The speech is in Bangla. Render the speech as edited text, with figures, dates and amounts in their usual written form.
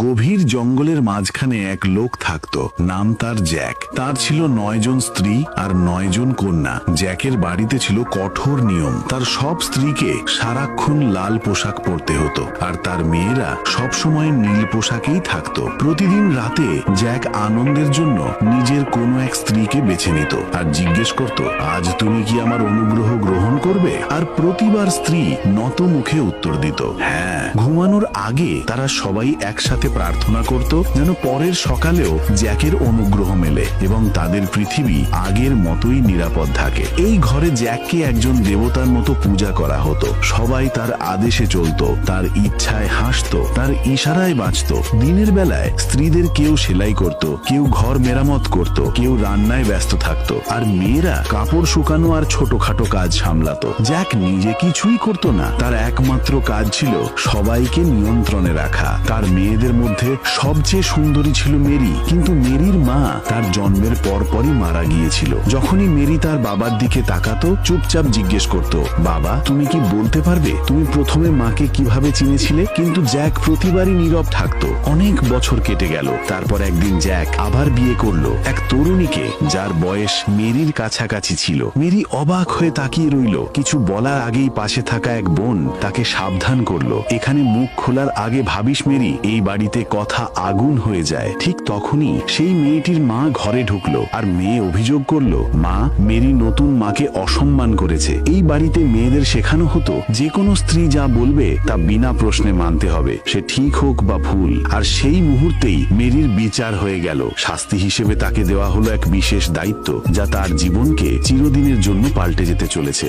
গভীর জঙ্গলের মাঝখানে এক লোক থাকত, নাম তার জ্যাক। তার ছিল 9 জন স্ত্রী আর 9 জন কন্যা। জ্যাকের বাড়িতে ছিল কঠোর নিয়ম। তার সব স্ত্রীকে সারাক্ষণ লাল পোশাক পরতে হতো, আর তার মেয়েরা সব সময় নীল পোশাকেই থাকত। প্রতিদিন রাতে জ্যাক আনন্দের জন্য নিজের কোনো এক স্ত্রীকে বেছে নিত আর জিজ্ঞেস করত, আজ তুমি কি আমার অনুগ্রহ গ্রহণ করবে? আর প্রতিবার স্ত্রী নত মুখে উত্তর দিত, হ্যাঁ। ঘুমানোর আগে তারা সবাই একসাথে প্রার্থনা করত যেন পরের সকালেও জ্যাকের অনুগ্রহ মেলে এবং তাদের পৃথিবী আগের মতোই নিরাপদ থাকে। এই ঘরে জ্যাককে একজন দেবতার মতো পূজা করা হতো। সবাই তার আদেশে চলতো, তার ইচ্ছায় হাসতো, তার ইশারায় বাঁচত। দিনের বেলায় স্ত্রীদের কেউ সেলাই করত, কেউ ঘর মেরামত করত, কেউ রান্নায় ব্যস্ত থাকত, আর মেয়েরা কাপড় শুকানো আর ছোটখাটো কাজ সামলাতো। জ্যাক নিজে কিছুই করত না। তার একমাত্র কাজ ছিল সবাইকে নিয়ন্ত্রণে রাখা। তার মেয়েদের মধ্যে সবচেয়ে সুন্দরী ছিল মেরি, কিন্তু মেরির মা তার জন্মের পরপরই মারা গিয়েছিল। যখনই মেরি তার বাবার দিকে তাকাতো, চুপচাপ জিজ্ঞেস করত, বাবা তুমি কি বলতে পারবে তুমি প্রথমে মাকে কিভাবে চিনেছিলে? কিন্তু জ্যাক প্রতিবারই নীরব থাকতো। অনেক বছর কেটে গেল। তারপর একদিন জ্যাক আবার বিয়ে করলো এক তরুণীকে, যার বয়স মেরির কাছাকাছি ছিল। মেরি অবাক হয়ে তাকিয়ে রইল। কিছু বলার আগেই পাশে থাকা এক বোন তাকে সাবধান করলো, এখানে মুখ খোলার আগে ভাবিস মেরি, এই বাড়িতে কথা আগুন হয়ে যায়। ঠিক তখনই সেই মেয়েটির মা ঘরে ঢুকলো আর মেয়ে অভিযোগ করলো, মা, মেরি নতুন মাকে অসম্মান করেছে। এই বাড়িতে মেয়েদের শেখানো হতো যে কোনো স্ত্রী যা বলবে তা বিনা প্রশ্নে মানতে হবে, সে ঠিক হোক বা ভুল। আর সেই মুহূর্তেই মেরির বিচার হয়ে গেল। শাস্তি হিসেবে তাকে দেওয়া হলো এক বিশেষ দায়িত্ব, যা তার জীবনকে চিরদিনের জন্য পাল্টে যেতে চলেছে।